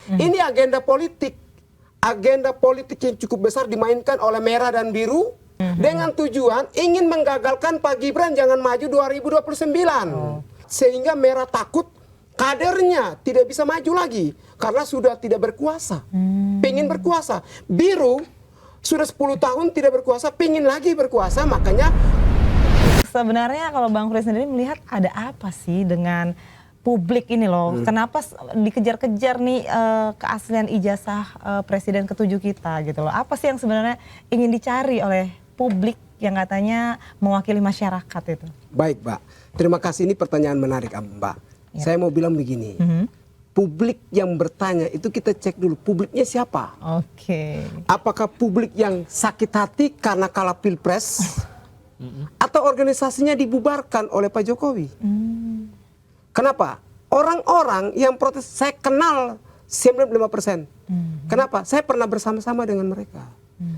Ini agenda politik. Agenda politik yang cukup besar dimainkan oleh merah dan biru dengan tujuan ingin menggagalkan Pak Gibran jangan maju 2029. Sehingga merah takut kadernya tidak bisa maju lagi karena sudah tidak berkuasa. Pengen berkuasa. Biru sudah 10 tahun tidak berkuasa, pengen lagi berkuasa, makanya sebenarnya kalau Bang Kris sendiri melihat ada apa sih dengan publik ini loh, kenapa dikejar-kejar nih keaslian ijazah presiden ke-7 kita gitu loh. Apa sih yang sebenarnya ingin dicari oleh publik yang katanya mewakili masyarakat itu? Baik, Mbak. Terima kasih, ini pertanyaan menarik, Mbak. Ya. Saya mau bilang begini, publik yang bertanya itu kita cek dulu publiknya siapa. Oke. Apakah publik yang sakit hati karena kalah pilpres atau organisasinya dibubarkan oleh Pak Jokowi? Kenapa? Orang-orang yang protes, saya kenal 95%. Kenapa? Saya pernah bersama-sama dengan mereka.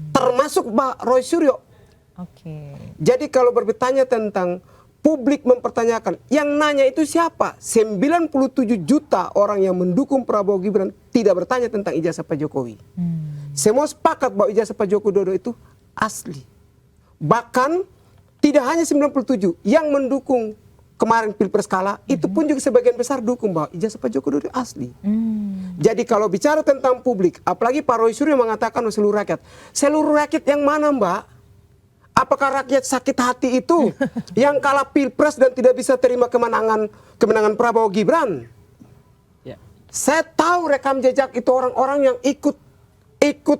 Termasuk Pak Roy Suryo. Jadi kalau bertanya tentang publik mempertanyakan, yang nanya itu siapa? 97 juta orang yang mendukung Prabowo Gibran tidak bertanya tentang ijazah Pak Jokowi. Semua sepakat bahwa ijazah Pak Joko Widodo itu asli. Bahkan tidak hanya 97 yang mendukung kemarin pilpres kalah, itu pun juga sebagian besar dukung bahwa ijazah Pak Joko Widodo asli. Jadi kalau bicara tentang publik, apalagi Pak Roy Suryo mengatakan seluruh rakyat yang mana, Mbak? Apakah rakyat sakit hati itu yang kalah pilpres dan tidak bisa terima kemenangan Prabowo Gibran? Ya. Saya tahu rekam jejak itu orang-orang yang ikut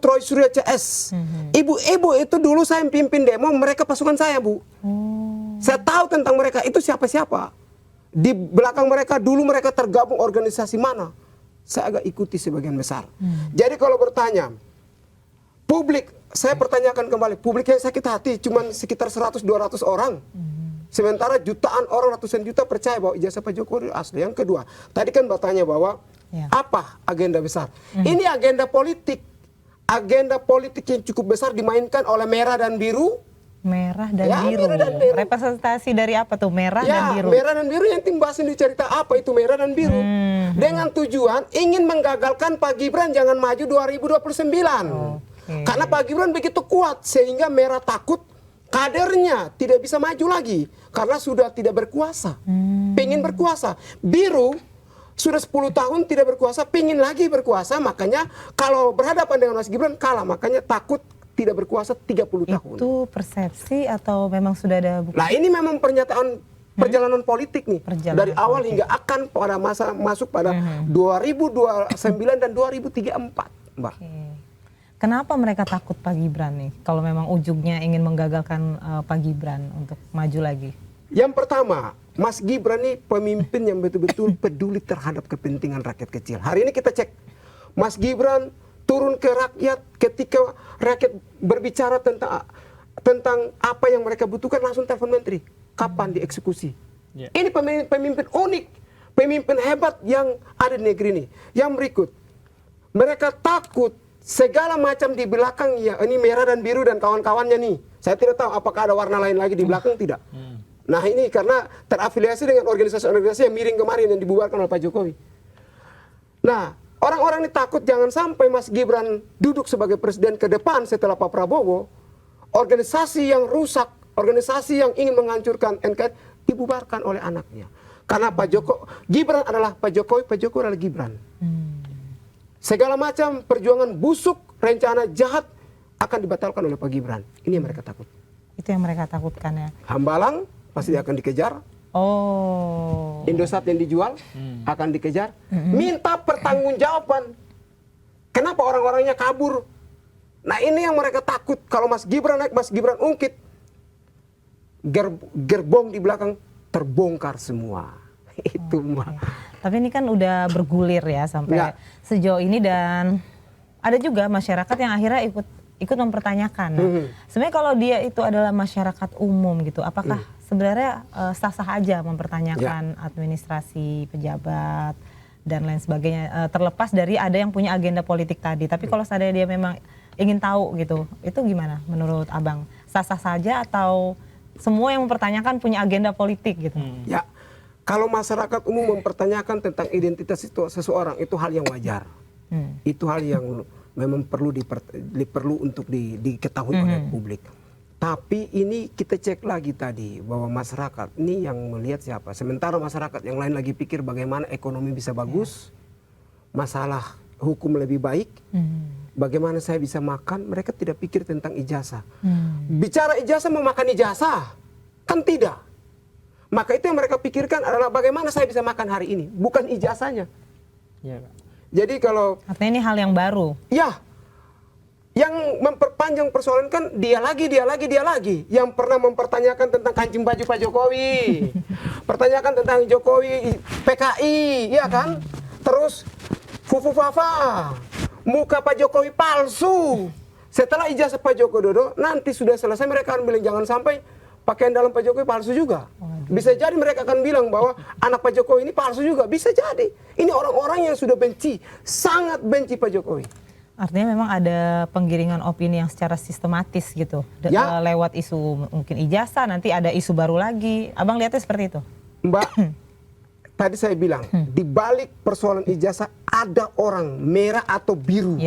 Roy Suryo CS. Ibu-ibu itu dulu saya pimpin demo, mereka pasukan saya, Bu. Saya tahu tentang mereka, itu siapa-siapa. Di belakang mereka, dulu mereka tergabung organisasi mana. Saya agak ikuti sebagian besar. Jadi kalau bertanya, publik, saya pertanyakan kembali, publik yang sakit hati cuma sekitar 100-200 orang. Sementara jutaan orang, ratusan juta percaya bahwa ijazah Pak Jokowi asli. Yang kedua, tadi kan bertanya bahwa apa agenda besar. Ini agenda politik. Agenda politik yang cukup besar dimainkan oleh merah dan biru. Merah dan biru. Representasi dari apa tuh merah dan biru? Merah dan biru yang tim Basin dicerita apa itu merah dan biru. Dengan tujuan ingin menggagalkan Pak Gibran jangan maju 2029. Karena Pak Gibran begitu kuat sehingga merah takut kadernya tidak bisa maju lagi karena sudah tidak berkuasa. Pengen berkuasa. Biru sudah 10 tahun tidak berkuasa, pengen lagi berkuasa, makanya kalau berhadapan dengan Mas Gibran kalah, makanya takut tidak berkuasa 30 tahun. Itu persepsi atau memang sudah ada bukti? Nah, ini memang pernyataan perjalanan politik nih. Dari awal hingga akan pada masa masuk pada 2029 dan 2034, Mbak. Kenapa mereka takut Pak Gibran nih? Kalau memang ujungnya ingin menggagalkan Pak Gibran untuk maju lagi? Yang pertama, Mas Gibran ini pemimpin yang betul-betul peduli terhadap kepentingan rakyat kecil. Hari ini kita cek, Mas Gibran turun ke rakyat ketika rakyat berbicara tentang apa yang mereka butuhkan langsung telepon menteri. Kapan dieksekusi? Ini pemimpin unik, pemimpin hebat yang ada di negeri ini. Yang berikut, mereka takut segala macam di belakang, ya ini merah dan biru dan kawan-kawannya nih. Saya tidak tahu apakah ada warna lain lagi di belakang, tidak. Nah ini karena terafiliasi dengan organisasi-organisasi yang miring kemarin yang dibubarkan oleh Pak Jokowi. Nah orang-orang ini takut jangan sampai Mas Gibran duduk sebagai presiden ke depan setelah Pak Prabowo, organisasi yang rusak, organisasi yang ingin menghancurkan NKRI dibubarkan oleh anaknya. Karena Gibran adalah Pak Jokowi, Pak Jokowi adalah Gibran. Segala macam perjuangan busuk, rencana jahat akan dibatalkan oleh Pak Gibran. Ini yang mereka takut. Itu yang mereka takutkan ya. Hambalang pasti akan dikejar. Indosat yang dijual akan dikejar. Minta pertanggungjawaban. Kenapa orang-orangnya kabur? Nah ini yang mereka takut. Kalau Mas Gibran naik, Mas Gibran ungkit, gerbong di belakang terbongkar semua. Itu mah. Tapi ini kan udah bergulir ya sampai sejauh ini dan ada juga masyarakat yang akhirnya ikut mempertanyakan. Sebenarnya kalau dia itu adalah masyarakat umum gitu, apakah sebenarnya sah-sah aja mempertanyakan administrasi pejabat dan lain sebagainya, terlepas dari ada yang punya agenda politik tadi. Tapi kalau seandainya dia memang ingin tahu gitu, itu gimana menurut Abang? Sah-sah saja atau semua yang mempertanyakan punya agenda politik gitu? Ya, kalau masyarakat umum mempertanyakan tentang identitas seseorang itu hal yang wajar. Itu hal yang memang perlu untuk diketahui oleh publik. Tapi ini kita cek lagi tadi bahwa masyarakat ini yang melihat siapa. Sementara masyarakat yang lain lagi pikir bagaimana ekonomi bisa bagus, masalah hukum lebih baik, bagaimana saya bisa makan, mereka tidak pikir tentang ijazah. Bicara ijazah mau makan ijazah, kan tidak. Maka itu yang mereka pikirkan adalah bagaimana saya bisa makan hari ini, bukan ijazahnya. Ya, Pak. Jadi kalau Artinya ini hal yang baru. ya, yang memperpanjang persoalan kan dia lagi yang pernah mempertanyakan tentang kancing baju Pak Jokowi, pertanyakan tentang Jokowi PKI, ya kan? Terus Fufu Fafa, muka Pak Jokowi palsu. Setelah ijazah Pak Joko Widodo, nanti sudah selesai mereka akan bilang jangan sampai pakaian dalam Pak Jokowi palsu juga. Bisa jadi mereka akan bilang bahwa anak Pak Jokowi ini palsu juga. Bisa jadi. Ini orang-orang yang sudah benci, sangat benci Pak Jokowi. Artinya memang ada penggiringan opini yang secara sistematis gitu. Ya. Lewat isu mungkin ijazah, nanti ada isu baru lagi. Abang lihatnya seperti itu? Mbak, tadi saya bilang, di balik persoalan ijazah ada orang merah atau biru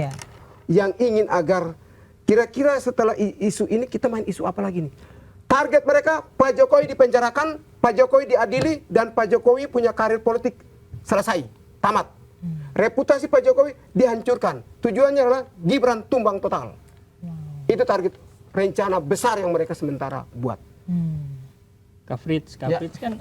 yang ingin agar kira-kira setelah isu ini kita main isu apa lagi nih? Target mereka Pak Jokowi dipenjarakan, Pak Jokowi diadili, dan Pak Jokowi punya karir politik selesai, tamat. Reputasi Pak Jokowi dihancurkan. Tujuannya adalah Gibran tumbang total. Itu target rencana besar yang mereka sementara buat. Kak Fritz kan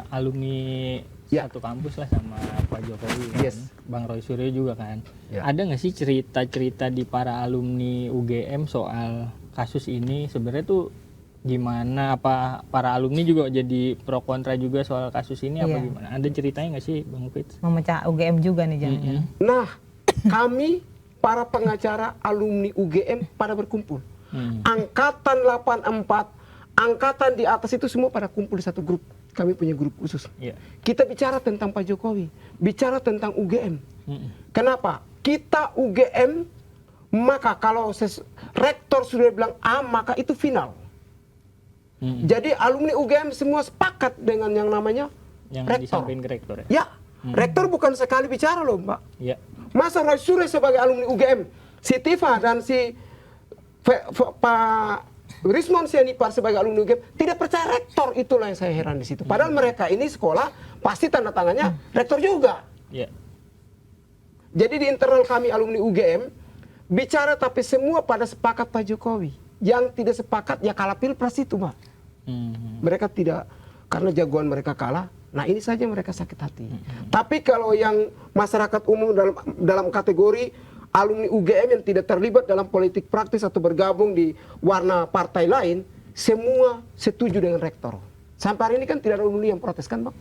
alumni satu kampus lah sama Pak Jokowi kan. Bang Roy Suryo juga kan. Ada nggak sih cerita-cerita di para alumni UGM soal kasus ini sebenarnya tuh gimana, apa para alumni juga jadi pro kontra juga soal kasus ini apa gimana? Ada ceritanya nggak sih Bang Fritz? Memecah UGM juga nih jangan-jangan. Nah, kami para pengacara alumni UGM pada berkumpul. Angkatan 84, angkatan di atas itu semua pada kumpul di satu grup. Kami punya grup khusus. Kita bicara tentang Pak Jokowi, bicara tentang UGM. Kenapa? Kita UGM, maka kalau rektor sudah bilang A, maka itu final. Jadi alumni UGM semua sepakat dengan yang namanya yang rektor. disampaikan ke rektor ya? Ya, rektor bukan sekali bicara loh Mbak. Ya. Masa Roy Suryo sebagai alumni UGM, si Tifa dan si Pak Rismon Sianipar sebagai alumni UGM tidak percaya rektor, itulah yang saya heran di situ. Padahal mereka ini sekolah pasti tanda tangannya rektor juga. Ya. Jadi di internal kami alumni UGM bicara tapi semua pada sepakat Pak Jokowi. Yang tidak sepakat ya kalah pilpres itu Mbak. Mereka tidak, karena jagoan mereka kalah. Nah ini saja mereka sakit hati. Tapi kalau yang masyarakat umum dalam kategori alumni UGM yang tidak terlibat dalam politik praktis atau bergabung di warna partai lain, semua setuju dengan rektor. Sampai hari ini kan tidak ada alumni yang protes kan Bang?